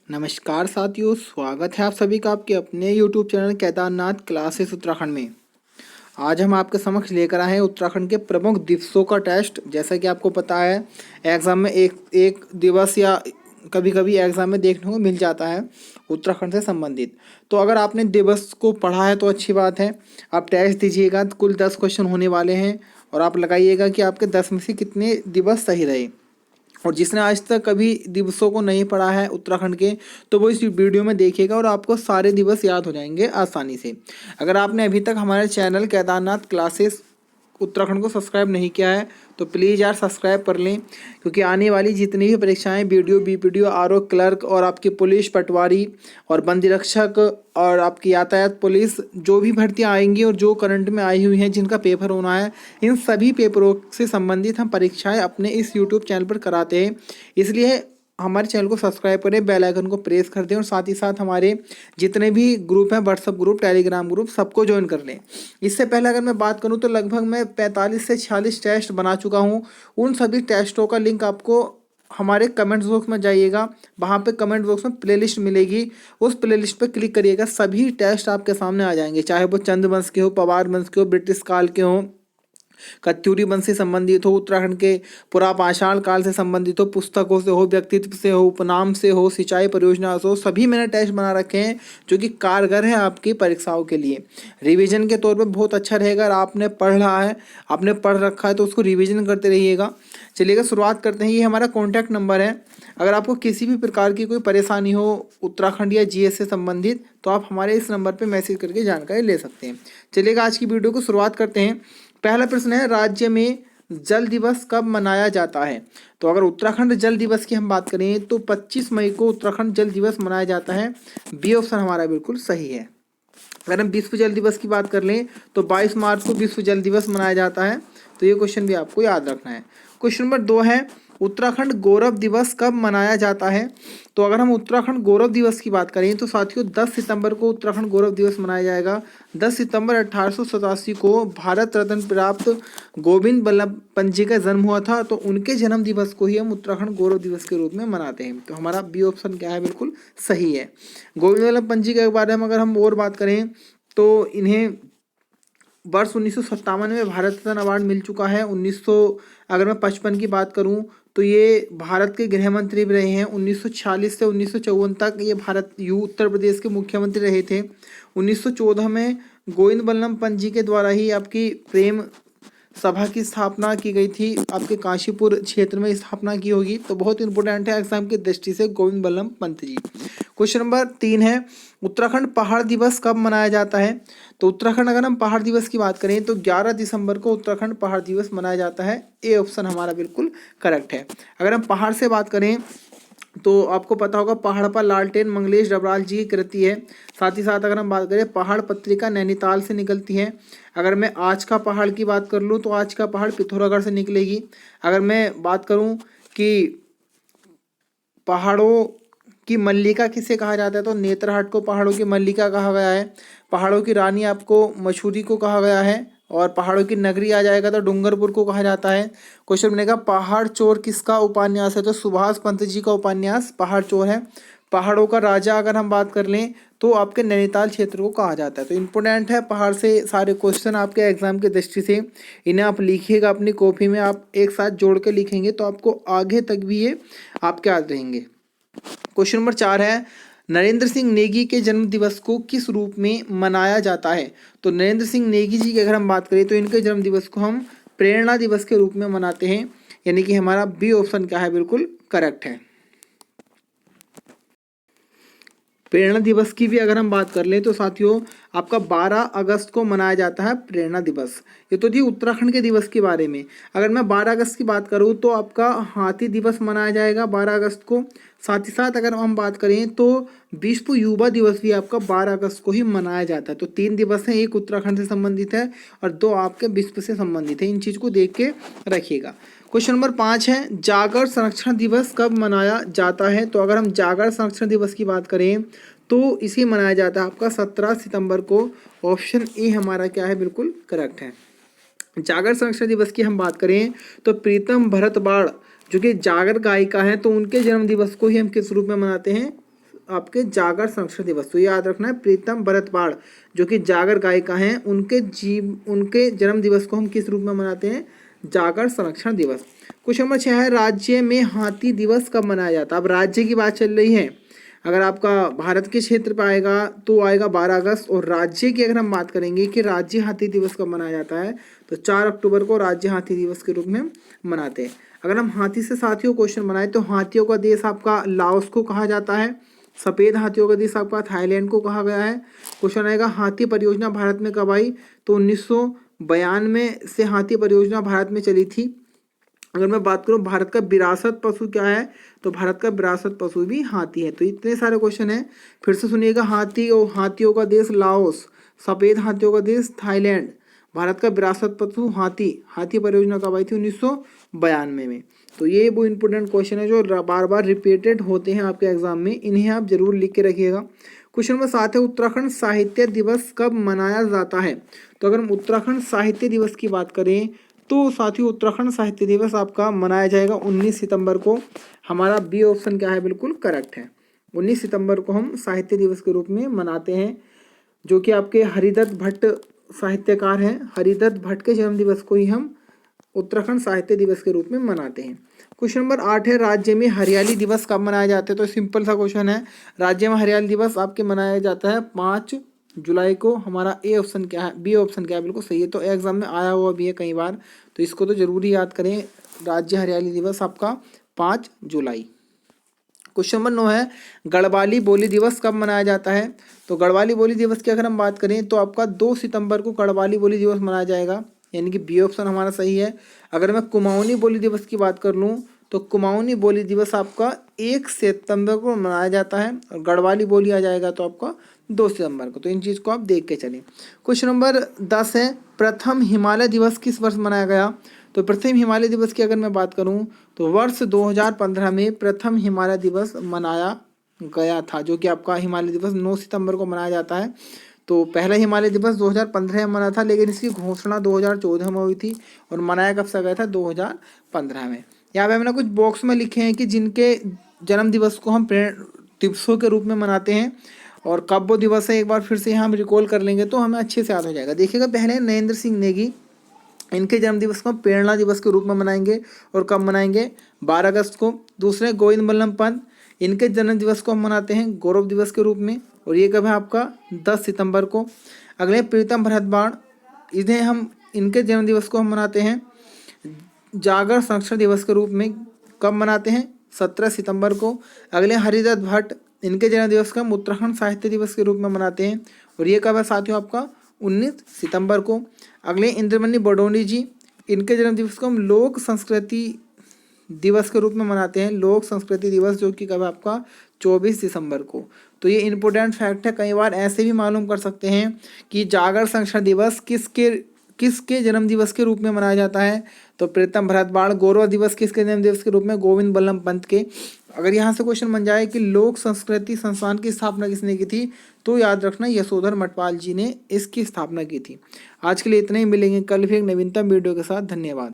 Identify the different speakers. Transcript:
Speaker 1: नमस्कार साथियों, स्वागत है आप सभी का आपके अपने YouTube channel Kedarnath classes Uttarakhand में। आज हम आपके समक्ष लेकर आए हैं उत्तराखंड के प्रमुख दिवसों का टेस्ट। जैसा कि आपको पता है, एग्ज़ाम में एक एक दिवस या कभी कभी एग्ज़ाम में देखने को मिल जाता है उत्तराखंड से संबंधित। तो अगर आपने दिवस को पढ़ा है तो अच्छी बात है। आप टेस्ट दीजिएगा, कुल 10 क्वेश्चन होने वाले हैं और आप लगाइएगा कि आपके 10 में से कितने दिवस सही रहे। और जिसने आज तक कभी दिवसों को नहीं पढ़ा है उत्तराखंड के, तो वो इस वीडियो में देखिएगा और आपको सारे दिवस याद हो जाएंगे आसानी से। अगर आपने अभी तक हमारे चैनल केदारनाथ क्लासेस उत्तराखंड को सब्सक्राइब नहीं किया है तो प्लीज़ यार सब्सक्राइब कर लें, क्योंकि आने वाली जितनी भी परीक्षाएं बीडीओ, बीपीडीओ, आरओ क्लर्क और आपकी पुलिस पटवारी और वन रक्षक और आपकी यातायात पुलिस, जो भी भर्तियां आएंगी और जो करंट में आई हुई हैं जिनका पेपर होना है, इन सभी पेपरों से संबंधित हम परीक्षाएं अपने इस यूट्यूब चैनल पर कराते हैं। इसलिए हमारे चैनल को सब्सक्राइब करें, बेल आइकन को प्रेस कर दें और साथ ही साथ हमारे जितने भी ग्रुप हैं, व्हाट्सअप ग्रुप, टेलीग्राम ग्रुप, सबको ज्वाइन कर लें। इससे पहले अगर मैं बात करूं तो लगभग मैं 45 से 46 टेस्ट बना चुका हूं। उन सभी टेस्टों का लिंक आपको हमारे कमेंट बॉक्स में जाइएगा, वहाँ पे कमेंट बॉक्स में प्लेलिस्ट मिलेगी, उस प्लेलिस्ट पे क्लिक करिएगा, सभी टेस्ट आपके सामने आ जाएंगे, चाहे वो चंद वंश के हो, पवार वंश के हो, ब्रिटिश काल के हो, कत्यूरी वंश से संबंधित हो, उत्तराखंड के पुरा पाषाण काल से संबंधित हो, पुस्तकों से हो, व्यक्तित्व से हो, उपनाम से हो, सिंचाई परियोजना से हो, सभी मैंने टेस्ट बना रखे हैं जो कि कारगर है आपकी परीक्षाओं के लिए। रिवीजन के तौर पे बहुत अच्छा रहेगा। अगर आपने पढ़ रहा है, आपने पढ़ रखा है तो उसको रिवीजन करते रहिएगा। चलिएगा शुरुआत करते हैं। ये हमारा कॉन्टैक्ट नंबर है। अगर आपको किसी भी प्रकार की कोई परेशानी हो उत्तराखंड या जीएस से संबंधित तो आप हमारे इस नंबर पर मैसेज करके जानकारी ले सकते हैं। चलिएगा आज की वीडियो को शुरुआत करते हैं। पहला प्रश्न है, राज्य में जल दिवस कब मनाया जाता है? तो अगर उत्तराखंड जल दिवस की हम बात करें तो 25 मई को उत्तराखंड जल दिवस मनाया जाता है। बी ऑप्शन हमारा बिल्कुल सही है। अगर हम विश्व जल दिवस की बात कर लें तो 22 मार्च को विश्व जल दिवस मनाया जाता है। तो ये क्वेश्चन भी आपको याद रखना है। क्वेश्चन नंबर 2 है, उत्तराखंड गौरव दिवस कब मनाया जाता है? तो अगर हम उत्तराखंड गौरव दिवस की बात करें तो साथियों 10 सितंबर को उत्तराखंड गौरव दिवस मनाया जाएगा। 10 सितंबर 1887 को भारत रत्न प्राप्त गोविंद बल्लभ पंत जी का जन्म हुआ था, तो उनके जन्म दिवस को ही हम उत्तराखंड गौरव दिवस के रूप में मनाते हैं। तो हमारा बी ऑप्शन क्या है, बिल्कुल सही है। गोविंद बल्लभ पंत जी के बारे में अगर हम और बात करें तो इन्हें वर्ष 1957 में भारत रत्न अवार्ड मिल चुका है। 1900 अगर मैं 55 की बात करूं तो ये भारत के गृह मंत्री भी रहे हैं। 1946 से 1954 तक ये उत्तर प्रदेश के मुख्यमंत्री रहे थे। 1914 में गोविंद बल्लभ पंत जी के द्वारा ही आपकी प्रेम सभा की स्थापना की गई थी, आपके काशीपुर क्षेत्र में स्थापना की होगी। तो बहुत इंपॉर्टेंट है एग्जाम की दृष्टि से गोविंद बल्लभ पंत जी। क्वेश्चन नंबर 3 है, उत्तराखंड पहाड़ दिवस कब मनाया जाता है? तो उत्तराखंड अगर हम पहाड़ दिवस की बात करें तो 11 दिसंबर को उत्तराखंड पहाड़ दिवस मनाया जाता है। ए ऑप्शन हमारा बिल्कुल करेक्ट है। अगर हम पहाड़ से बात करें तो आपको पता होगा पहाड़ पर लालटेन मंगलेश डबराल जी की कृति है। साथ ही साथ अगर हम बात करें पहाड़ पत्रिका नैनीताल से निकलती है। अगर मैं आज का पहाड़ की बात कर लूँ तो आज का पहाड़ पिथौरागढ़ से निकलेगी। अगर मैं बात करूँ कि पहाड़ों की मल्लिका किसे कहा जाता है तो नेतरहाट को पहाड़ों की मल्लिका कहा गया है। पहाड़ों की रानी आपको मसूरी को कहा गया है और पहाड़ों की नगरी आ जाएगा तो डूंगरपुर को कहा जाता है। क्वेश्चन बनेगा पहाड़ चोर किसका उपन्यास है? तो सुभाष पंत जी का उपन्यास पहाड़ चोर है। पहाड़ों का राजा अगर हम बात कर लें तो आपके नैनीताल क्षेत्र को कहा जाता है। तो इम्पोर्टेंट है पहाड़ से सारे क्वेश्चन आपके एग्जाम की दृष्टि से। इन्हें आप लिखिएगा अपनी कॉपी में, आप एक साथ जोड़ के लिखेंगे तो आपको आगे तक भी ये आपके याद रहेंगे। क्वेश्चन नंबर 4 है, नरेंद्र सिंह नेगी के जन्म दिवस को किस रूप में मनाया जाता है? तो नरेंद्र सिंह नेगी जी की अगर हम बात करें तो इनके जन्म दिवस को हम प्रेरणा दिवस के रूप में मनाते हैं। यानी कि हमारा बी ऑप्शन क्या है, बिल्कुल करेक्ट है। प्रेरणा दिवस की भी अगर हम बात कर लें तो साथियों आपका 12 अगस्त को मनाया जाता है प्रेरणा दिवस। ये तो जी उत्तराखंड के दिवस के बारे में। अगर मैं 12 अगस्त की बात करूँ तो आपका हाथी दिवस मनाया जाएगा 12 अगस्त को। साथ ही साथ अगर हम बात करें तो विश्व युवा दिवस भी आपका 12 अगस्त को ही मनाया जाता है। तो 3 दिवस हैं, एक उत्तराखंड से संबंधित है और 2 आपके विश्व से संबंधित है। इन चीज़ को देख के रखिएगा। क्वेश्चन नंबर 5 है, जागर संरक्षण दिवस कब मनाया जाता है? तो अगर हम जागर संरक्षण दिवस की बात करें तो इसे मनाया जाता है आपका 17 सितंबर को। ऑप्शन ए हमारा क्या है, बिल्कुल करेक्ट है। जागर संरक्षण दिवस की हम बात करें तो प्रीतम भरत बाड़ जो कि जागर गायिका हैं तो उनके जन्म दिवस को ही हम किस रूप में मनाते हैं? आपके जागर संरक्षण दिवस। तो याद रखना है, प्रीतम भरतवाड़ जो कि जागर गायिका हैं, उनके जन्म दिवस को हम किस रूप में मनाते हैं? जागर संरक्षण दिवस। क्वेश्चन नंबर 6 है, राज्य में हाथी दिवस कब मनाया जाता है? अब राज्य की बात चल रही है, अगर आपका भारत के क्षेत्र पर आएगा तो आएगा 12 अगस्त, और राज्य की अगर हम बात करेंगे कि राज्य हाथी दिवस कब मनाया जाता है, तो 4 अक्टूबर को राज्य हाथी दिवस के रूप में मनाते हैं। अगर हम हाथी से साथियों क्वेश्चन बनाए तो हाथियों का देश आपका लाओस को कहा जाता है, सफ़ेद हाथियों का देश आपका थाईलैंड को कहा गया है। क्वेश्चन आएगा, हाथी परियोजना भारत में कब आई? तो 1992 से हाथी परियोजना भारत में चली थी। अगर मैं बात करूं भारत का विरासत पशु क्या है, तो भारत का विरासत पशु भी हाथी है। तो इतने सारे क्वेश्चन हैं, फिर से सुनिएगा। हाथी और हाथियों का देश लाओस, सफ़ेद हाथियों का देश थाईलैंड, भारत का विरासत पशु हाथी, हाथी परियोजना कब आई थी? 1992 में। तो ये वो इंपॉर्टेंट क्वेश्चन है जो बार बार रिपीटेड होते हैं आपके एग्जाम में, इन्हें आप जरूर लिख के रखिएगा। क्वेश्चन नंबर 7 है, उत्तराखंड साहित्य दिवस कब मनाया जाता है? तो अगर हम उत्तराखंड साहित्य दिवस की बात करें तो साथियों उत्तराखंड साहित्य दिवस आपका मनाया जाएगा 19 सितंबर को। हमारा बी ऑप्शन क्या है? बिल्कुल करेक्ट है, 19 सितंबर को हम साहित्य दिवस के रूप में मनाते हैं, जो कि आपके हरिदत्त भट्ट साहित्यकार हैं। हरिदत्त भट्ट के जन्म दिवस को ही हम उत्तराखंड साहित्य दिवस के रूप में मनाते हैं। क्वेश्चन नंबर 8 है, राज्य में हरियाली दिवस कब मनाया जाता है? तो सिंपल सा क्वेश्चन है, राज्य में हरियाली दिवस आपके मनाया जाता है 5 जुलाई को। हमारा ए ऑप्शन क्या है? बी ऑप्शन क्या है? बिल्कुल सही है। तो एग्जाम में आया हुआ भी है कई बार, तो इसको तो जरूरी याद करें, राज्य हरियाली दिवस आपका 5 जुलाई। क्वेश्चन नंबर 9 है, गढ़वाली बोली दिवस कब मनाया जाता है? तो गढ़वाली बोली दिवस की अगर हम बात करें तो आपका 2 सितंबर को गढ़वाली बोली दिवस मनाया जाएगा, यानी कि बी ऑप्शन हमारा सही है। अगर मैं कुमाऊनी बोली दिवस की बात कर लूँ तो कुमाऊनी बोली दिवस आपका 1 सितंबर को मनाया जाता है, और गढ़वाली बोली आ जाएगा तो आपका 2 सितंबर को। तो इन चीज़ को आप देख के चलें। क्वेश्चन नंबर 10 है, प्रथम हिमालय दिवस किस वर्ष मनाया गया? तो प्रथम हिमालय दिवस की अगर मैं बात करूं तो वर्ष 2015 में प्रथम हिमालय दिवस मनाया गया था, जो कि आपका हिमालय दिवस 9 सितंबर को मनाया जाता है। तो पहला हिमालय दिवस 2015 में मना था, लेकिन इसकी घोषणा 2014 में हुई थी, और मनाया कब से गया था? 2015 में। यहाँ पे हमने कुछ बॉक्स में लिखे हैं कि जिनके जन्म दिवस को हम दिवसों के रूप में मनाते हैं, और कब वो दिवस है एक बार फिर से हम रिकॉल कर लेंगे तो हमें अच्छे से याद हो जाएगा। देखिएगा, पहले नरेंद्र सिंह नेगी, इनके जन्म दिवस को हम प्रेरणा दिवस के रूप में मनाएंगे, और कब मनाएंगे? 12 अगस्त को। दूसरे गोविंद बल्लभ पंत, इनके जन्म दिवस को हम मनाते हैं गौरव दिवस के रूप में, और ये कब है आपका? 10 सितंबर को। अगले प्रीतम भरतवाड़, इनके जन्म दिवस को हम मनाते हैं जागर संरक्षण दिवस के रूप में, कब मनाते हैं? 17 सितंबर को। अगले हरिदत्त भट्ट, इनके जन्म दिवस को हम उत्तराखंड साहित्य दिवस के रूप में मनाते हैं, और ये कब है साथियों? आपका 19 सितंबर को। अगले इंद्रमणि बडोनी जी, इनके जन्म दिवस को हम लोक संस्कृति दिवस के रूप में मनाते हैं, लोक संस्कृति दिवस, जो कि कब है आपका? 24 दिसंबर को। तो ये इंपॉर्टेंट फैक्ट है। कई बार ऐसे भी मालूम कर सकते हैं कि जागर संरक्षण दिवस किसके जन्म दिवस के रूप में मनाया जाता है? तो प्रीतम भरतवाड़। गौरव दिवस किसके जन्म दिवस के रूप में? गोविंद बल्लभ पंत के। अगर यहाँ से क्वेश्चन बन जाए कि लोक संस्कृति संस्थान की स्थापना किसने की थी, तो याद रखना यशोधर मटवाल जी ने इसकी स्थापना की थी। आज के लिए इतना ही, मिलेंगे कल फिर एक नवीनतम वीडियो के साथ। धन्यवाद।